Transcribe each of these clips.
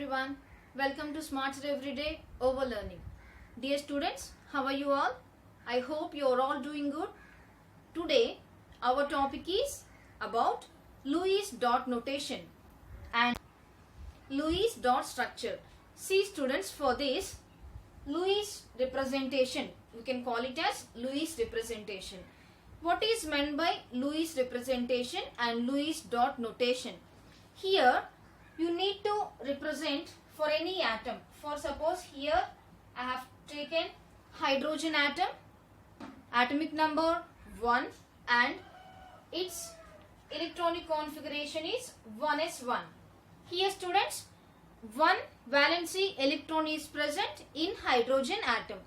everyone. Welcome to Smarts Everyday Over Learning. Dear students, how are you all? I hope you are all doing good. Today, our topic is about Lewis dot notation and Lewis dot structure. See students, for this Lewis representation, we can call it as Lewis representation. What is meant by Lewis representation and Lewis dot notation? Here you need to represent for any atom. For suppose here I have taken hydrogen atom, atomic number 1 and its electronic configuration is 1s1. Here students, one valency electron is present in hydrogen atom.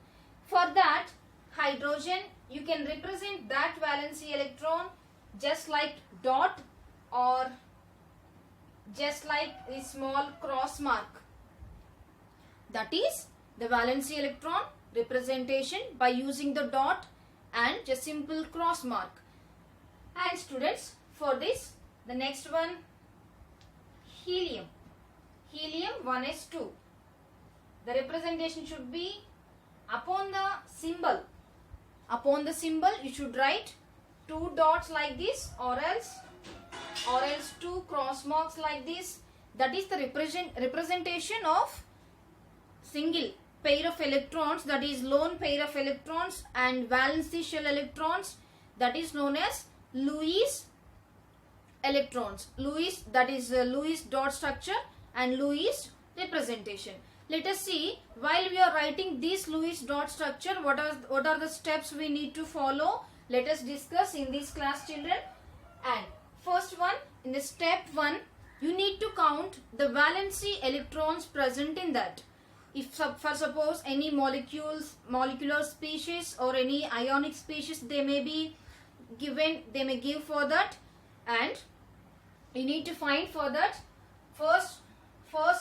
For that hydrogen, you can represent that valency electron just like dot or just like a small cross mark. That is the valency electron representation by using the dot and just simple cross mark. And students, for this the next one, helium 1s2. The representation should be upon the symbol. Upon the symbol you should write two dots like this or else two cross marks like this. That is the representation of single pair of electrons, that is lone pair of electrons and valency shell electrons, that is known as Lewis electrons. Lewis, that is Lewis dot structure and Lewis representation. Let us see, while we are writing this Lewis dot structure, what are the steps we need to follow. Let us discuss in this class, children. And first one, in the step 1, you need to count the valency electrons present in that. If for suppose any molecular species or any ionic species they may be given, they may give for that, and you need to find for that. First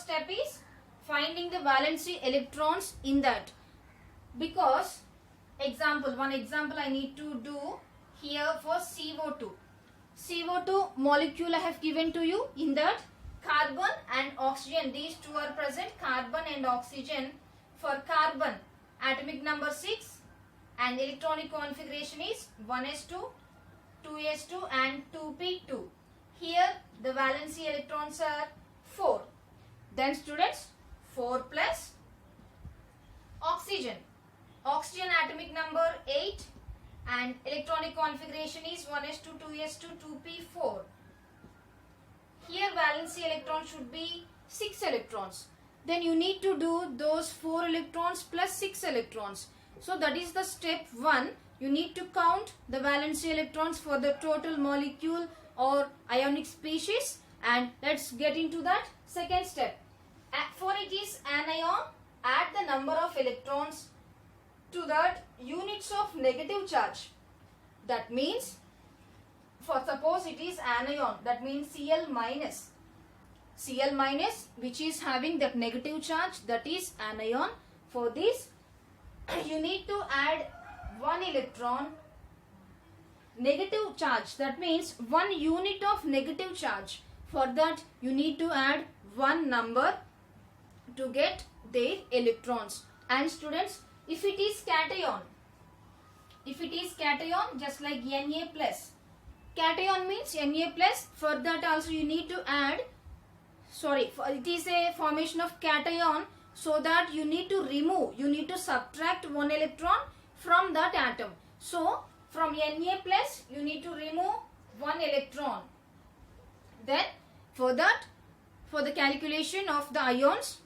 step is finding the valency electrons in that, because one example I need to do here for CO2 molecule I have given to you. In that carbon and oxygen, these two are present, carbon and oxygen. For carbon, atomic number 6 and electronic configuration is 1s2, 2s2 and 2p2. Here the valency electrons are 4. Then students, 4 plus oxygen atomic number 8 and electronic configuration is 1s2, 2s2, 2p4. Here valency electron should be 6 electrons. Then you need to do those 4 electrons plus 6 electrons. So that is the step 1. You need to count the valency electrons for the total molecule or ionic species, and let's get into that second step. For it is anion, add the number of electrons to that units of negative charge. That means, for suppose it is anion, that means Cl minus, which is having that negative charge, that is anion. For this you need to add 1 electron negative charge, that means 1 unit of negative charge. For that you need to add 1 number to get their electrons. And students, if it is cation, just like Na plus, cation means Na plus, for that also you need to add, it is a formation of cation, so that you need to subtract 1 electron from that atom. So from Na plus you need to remove 1 electron. Then for that, for the calculation of the ions,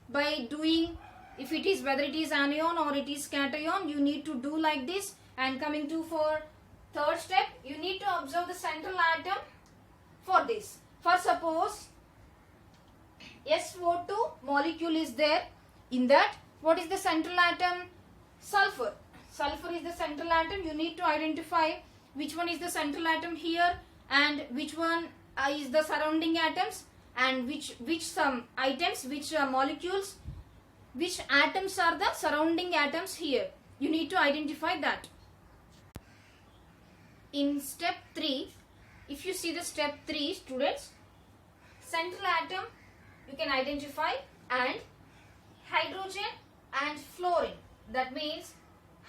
by doing, if it is whether it is anion or it is cation, you need to do like this. And coming to for third step, you need to observe the central atom for this. For suppose SO2 molecule is there, in that what is the central atom? Sulfur is the central atom. You need to identify which one is the central atom here and which one is the surrounding atoms, and which molecules, which atoms are the surrounding atoms here. You need to identify that. In step 3, if you see the step 3, students, central atom you can identify, and hydrogen and fluorine, that means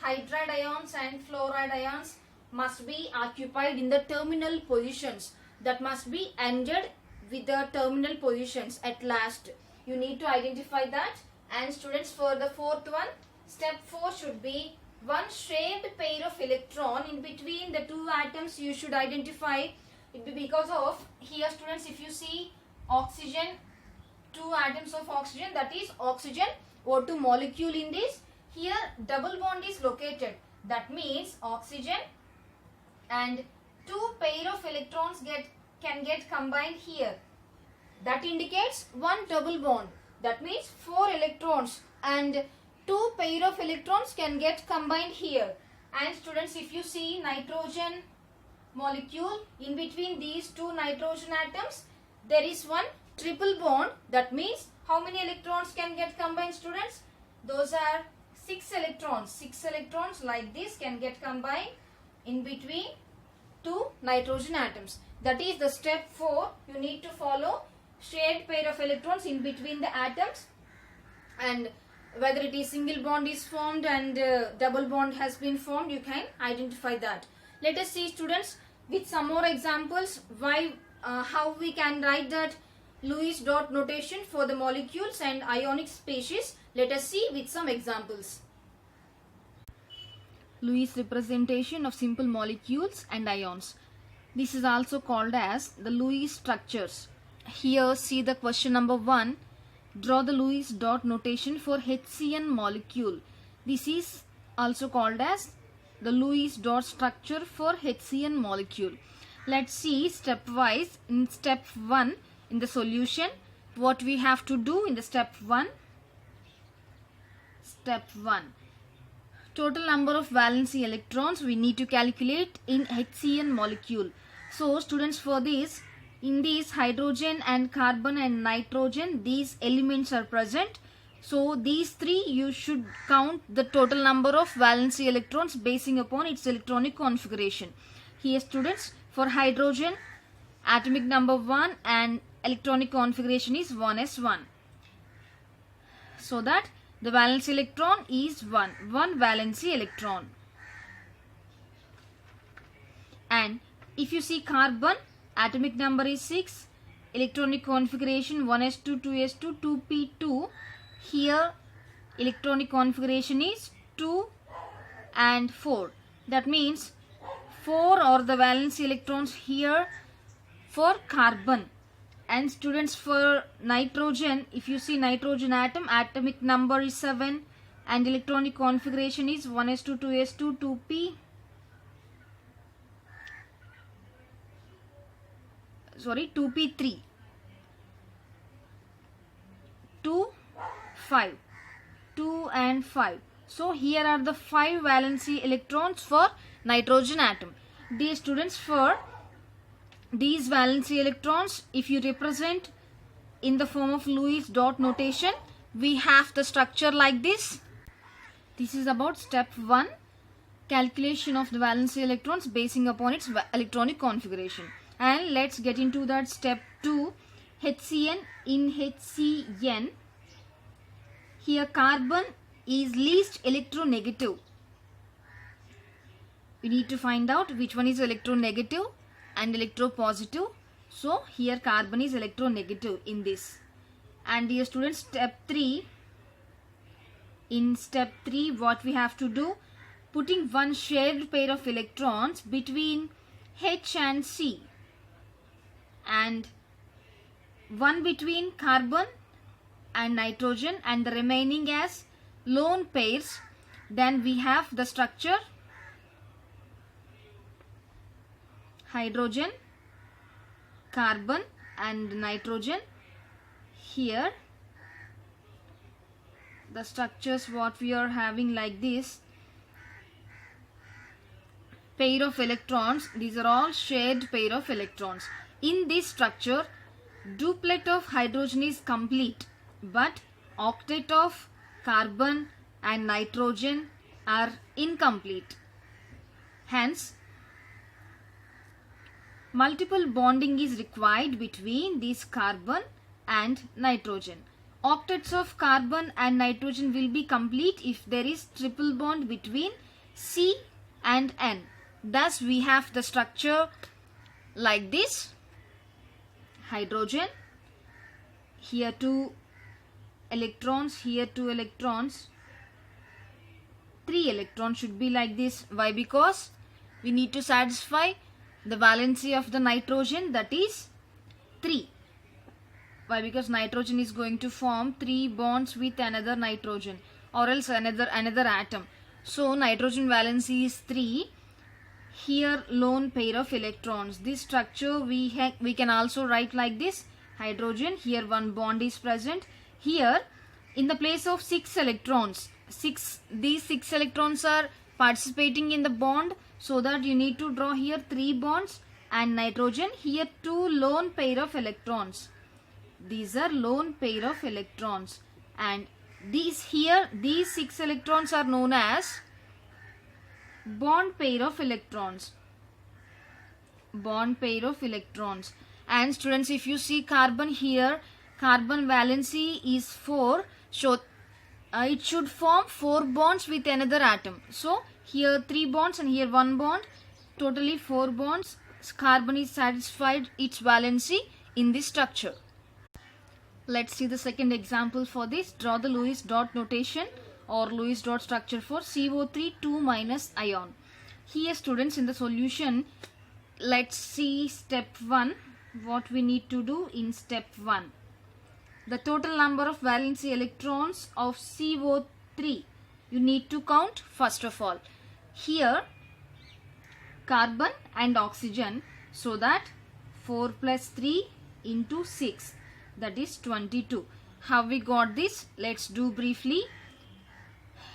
hydride ions and fluoride ions must be occupied in the terminal positions, that must be ended with the terminal positions at last. You need to identify that. And students, for the fourth one, step 4 should be one shared pair of electron in between the two atoms. You should identify it because of here, students, if you see oxygen, two atoms of oxygen, that is oxygen O2 molecule in this. Here double bond is located, that means oxygen and two pair of electrons can get combined here. That indicates one double bond, that means 4 electrons and two pair of electrons can get combined here. And students, if you see nitrogen molecule, in between these two nitrogen atoms there is one triple bond, that means how many electrons can get combined, students? Those are 6 electrons. 6 electrons like this can get combined in between two nitrogen atoms. That is the step 4 you need to follow, shared pair of electrons in between the atoms, and whether it is single bond is formed and double bond has been formed, you can identify that. Let us see, students, with some more examples how we can write that Lewis dot notation for the molecules and ionic species. Let us see with some examples. Lewis representation of simple molecules and ions. This is also called as the Lewis structures. Here see the question number 1. Draw the Lewis dot notation for HCN molecule. This is also called as the Lewis dot structure for HCN molecule. Let's see stepwise. In step 1, in the solution, what we have to do in the step 1. Step 1. Total number of valency electrons we need to calculate in HCN molecule. So students, for this, in this hydrogen and carbon and nitrogen, these elements are present. So these three you should count the total number of valency electrons basing upon its electronic configuration. Here students, for hydrogen, atomic number 1 and electronic configuration is 1s1. So that the valence electron is 1 valency electron. And if you see carbon, atomic number is 6, electronic configuration 1s2, 2s2, 2p2. Here electronic configuration is 2 and 4. That means 4 are the valence electrons here for carbon. And students, for nitrogen, if you see nitrogen atom, atomic number is 7 and electronic configuration is 1s2, 2s2, 2p. 2p3, 2, 5, 2 and 5. So here are the 5 valency electrons for nitrogen atom. Dear students, for these valency electrons, if you represent in the form of Lewis dot notation, we have the structure like this. This is about step 1, calculation of the valency electrons basing upon its electronic configuration. And let's get into that step 2, HCN. In HCN, here carbon is least electronegative. We need to find out which one is electronegative and electropositive. So here carbon is electronegative in this. And dear students, step 3. In step 3, what we have to do? Putting one shared pair of electrons between H and C, and one between carbon and nitrogen, and the remaining as lone pairs. Then we have the structure hydrogen, carbon and nitrogen. Here the structures what we are having like this, pair of electrons, these are all shared pair of electrons. In this structure, duplet of hydrogen is complete, but octet of carbon and nitrogen are incomplete. Hence, multiple bonding is required between this carbon and nitrogen. Octets of carbon and nitrogen will be complete if there is triple bond between C and N. Thus we have the structure like this. Hydrogen, here 2 electrons, here 2 electrons, 3 electrons should be like this. Why? Because we need to satisfy the valency of the nitrogen, that is 3. Why? Because nitrogen is going to form 3 bonds with another nitrogen or else another atom. So nitrogen valency is 3. Here lone pair of electrons. This structure we can also write like this. Hydrogen, here 1 bond is present. Here in the place of 6 electrons, these 6 electrons are participating in the bond, so that you need to draw here 3 bonds, and nitrogen, here 2 lone pair of electrons. These are lone pair of electrons, and these 6 electrons are known as bond pair of electrons. Bond pair of electrons. And students, if you see carbon here, carbon valency is 4, so it should form 4 bonds with another atom. So here 3 bonds and here 1 bond, totally 4 bonds. Carbon is satisfied its valency in this structure. Let's see the second example for this. Draw the Lewis dot notation or Lewis dot structure for CO3 2- ion. Here students, in the solution, let's see step 1. What we need to do in step 1. The total number of valency electrons of CO3 you need to count first of all. Here carbon and oxygen, so that 4 plus 3 into 6, that is 22. How we got this? Let's do briefly.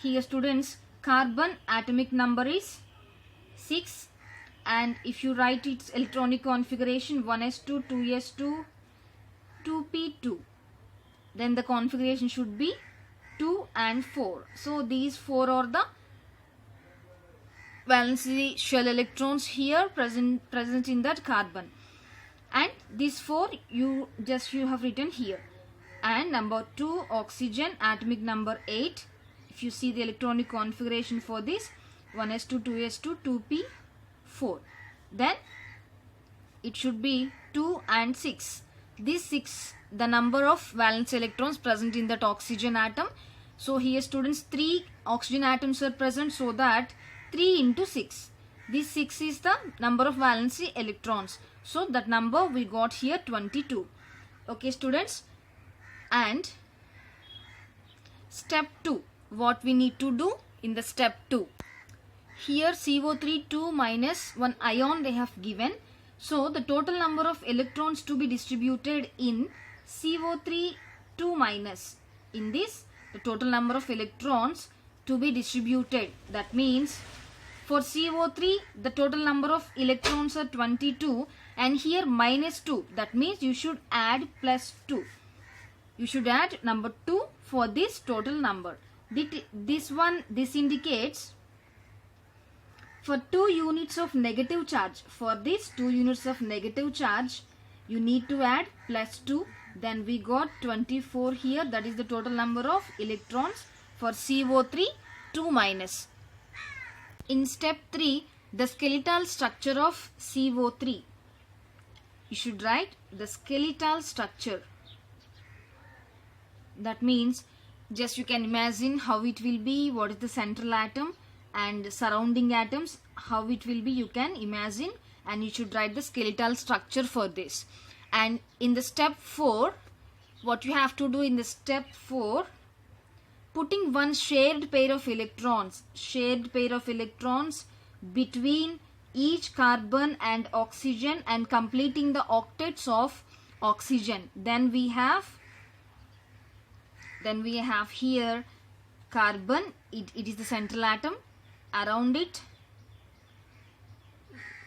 Here students, carbon atomic number is 6, and if you write its electronic configuration 1s2, 2s2, 2p2, then the configuration should be 2 and 4. So these 4 are the valency shell electrons here present in that carbon, and these 4 you have written here. And number 2, oxygen, atomic number 8. If you see the electronic configuration for this, 1s2, 2s2, 2p4, then it should be 2 and 6. This 6, the number of valence electrons present in that oxygen atom. So here students, 3 oxygen atoms are present, so that 3 into 6. This 6 is the number of valency electrons. So that number we got here 22. Okay students. And step 2. What we need to do in the step 2. Here CO3 2- 1 ion they have given. So the total number of electrons to be distributed in CO3 2-. In this, the total number of electrons to be distributed. That means for CO3 the total number of electrons are 22, and here -2. That means you should add +2. You should add number 2 for this total number. This indicates for 2 units of negative charge. For this 2 units of negative charge, you need to add +2. Then we got 24 here. That is the total number of electrons for CO3 2-. In step 3, the skeletal structure of CO3. You should write the skeletal structure. That means just you can imagine how it will be, what is the central atom and surrounding atoms, how it will be you can imagine, and you should write the skeletal structure for this. And in the step 4, what you have to do in the step 4, putting one shared pair of electrons between each carbon and oxygen and completing the octets of oxygen. Then we have here carbon, it is the central atom, around it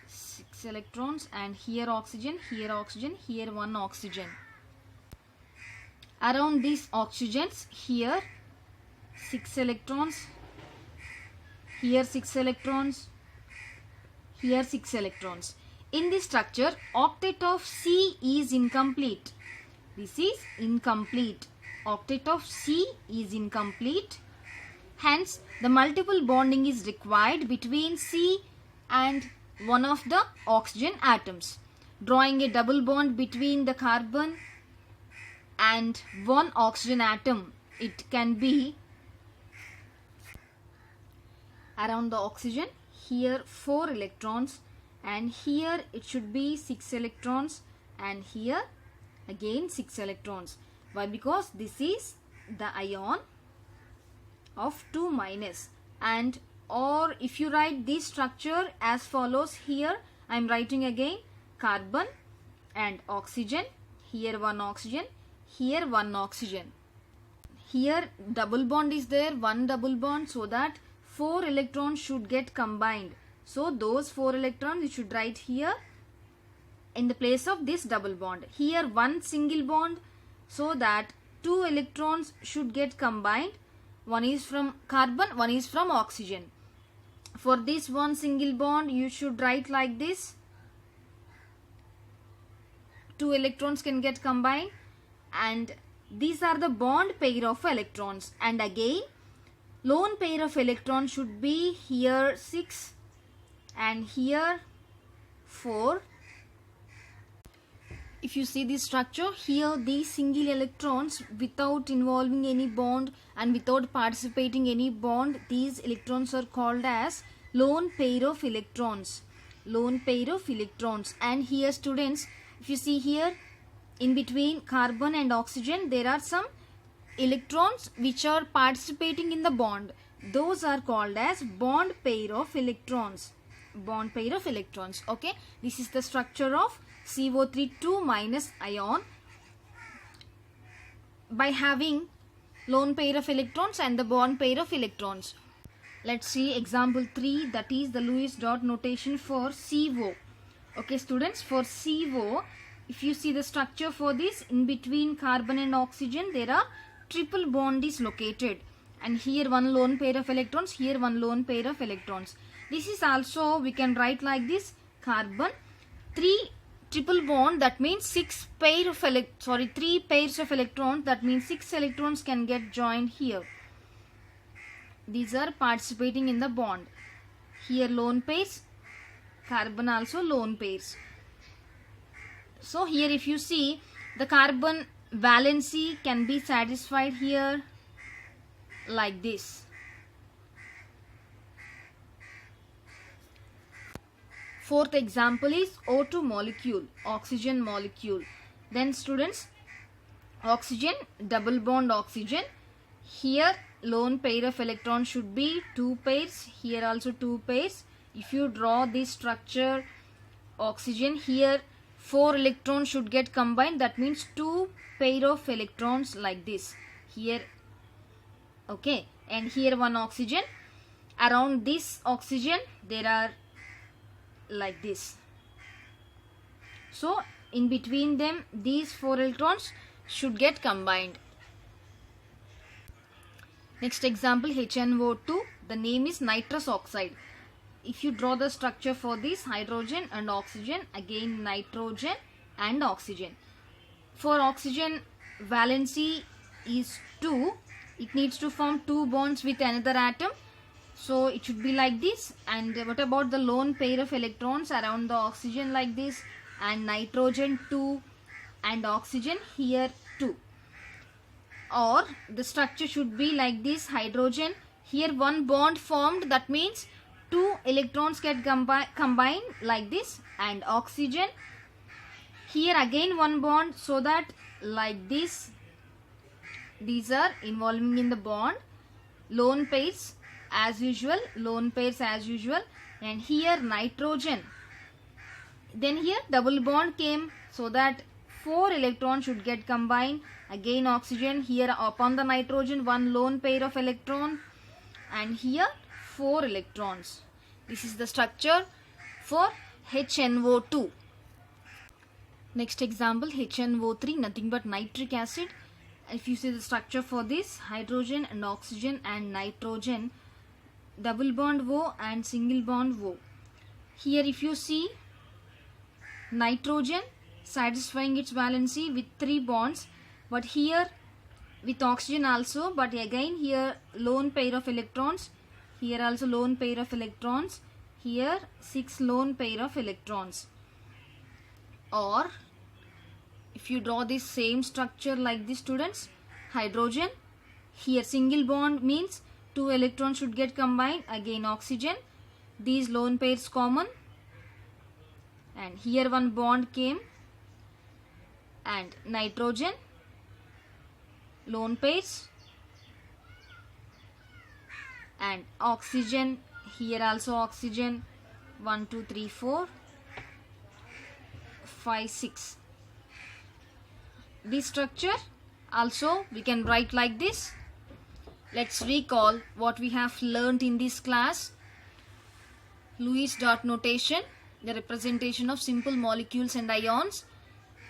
6 electrons, and here oxygen, here 1 oxygen. Around these oxygens, here 6 electrons, here 6 electrons, here 6 electrons. In this structure, octet of C is incomplete. This is incomplete. Octet of C is incomplete. Hence, the multiple bonding is required between C and one of the oxygen atoms. Drawing a double bond between the carbon and one oxygen atom, it can be around the oxygen. Here 4 electrons, and here it should be 6 electrons, and here again 6 electrons. Why? Because this is the ion of 2 minus. And or if you write this structure as follows, here I am writing again carbon and oxygen, here one oxygen, here one oxygen. Here double bond is there, one double bond, so that 4 electrons should get combined. So those 4 electrons you should write here in the place of this double bond. Here one single bond, so that 2 electrons should get combined. One is from carbon, one is from oxygen. For this one single bond you should write like this. 2 electrons can get combined, and these are the bond pair of electrons. And again lone pair of electrons should be here 6 and here 4. If you see this structure, here these single electrons without involving any bond and without participating any bond, these electrons are called as lone pair of electrons. Lone pair of electrons. And here students, if you see here in between carbon and oxygen, there are some electrons which are participating in the bond. Those are called as bond pair of electrons. Bond pair of electrons. Okay, this is the structure of CO3 2 minus ion by having lone pair of electrons and the bond pair of electrons. Let's see example 3, that is the Lewis dot notation for CO. Okay students, for CO, if you see the structure for this, in between carbon and oxygen there are triple bond is located, and here one lone pair of electrons, here one lone pair of electrons. This is also, we can write like this, carbon 3 triple bond, that means 3 pairs of electrons, that means 6 electrons can get joined here. These are participating in the bond. Here lone pairs, carbon also lone pairs. So here if you see, the carbon valency can be satisfied here like this. Fourth example is O2 molecule, oxygen molecule. Then students, oxygen, double bond oxygen. Here lone pair of electrons should be 2 pairs, here also 2 pairs. If you draw this structure, oxygen, here 4 electrons should get combined, that means 2 pair of electrons like this here. Okay, and here one oxygen. Around this oxygen there are like this. So in between them these 4 electrons should get combined. Next example, HNO2, the name is nitrous oxide. If you draw the structure for this, hydrogen and oxygen, again nitrogen and oxygen. For oxygen, valency is 2. It needs to form 2 bonds with another atom. So it should be like this. And what about the lone pair of electrons around the oxygen like this, and nitrogen 2 and oxygen here 2. Or the structure should be like this, hydrogen, here one bond formed, that means 2 electrons get combined like this, and oxygen, here again one bond, so that like this, these are involving in the bond. Lone pairs as usual, lone pairs as usual, and here nitrogen. Then here double bond came, so that 4 electrons should get combined. Again oxygen, here upon the nitrogen one lone pair of electron, and here 4 electrons. This is the structure for HNO2. Next example, HNO3, nothing but nitric acid. If you see the structure for this, hydrogen and oxygen and nitrogen, double bond O and single bond O. Here if you see, nitrogen satisfying its valency with 3 bonds, but here with oxygen also, but again here lone pair of electrons, here also lone pair of electrons, here 6 lone pair of electrons. Or if you draw this same structure like this, students, hydrogen, here single bond means 2 electrons should get combined, again oxygen, these lone pairs common, and here one bond came, and nitrogen, lone pairs, and oxygen, here also oxygen, 1 2 3 4 5 6. This structure also we can write like this. Let's recall what we have learned in this class. Lewis dot notation, the representation of simple molecules and ions.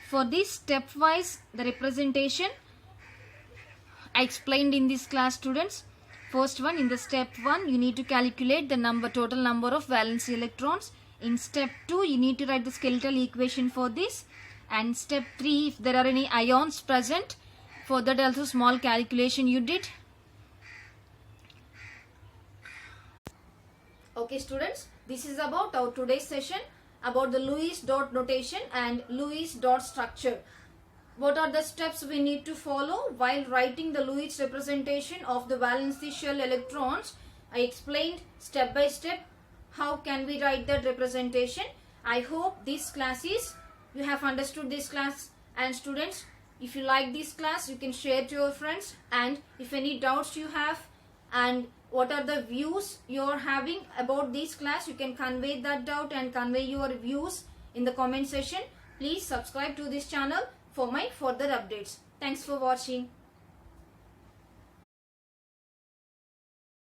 For this stepwise the representation I explained in this class, students. First one, in the step 1 you need to calculate the total number of valence electrons. In step 2 you need to write the skeletal equation for this, and step 3 if there are any ions present, for that also small calculation you did. Okay students, this is about our today's session about the Lewis dot notation and Lewis dot structure. What are the steps we need to follow while writing the Lewis representation of the valency shell electrons? I explained step by step how can we write that representation. I hope this class you have understood this class, and students, if you like this class you can share to your friends, and if any doubts you have and what are the views you are having about this class, you can convey that doubt and convey your views in the comment section. Please subscribe to this channel for my further updates. Thanks for watching.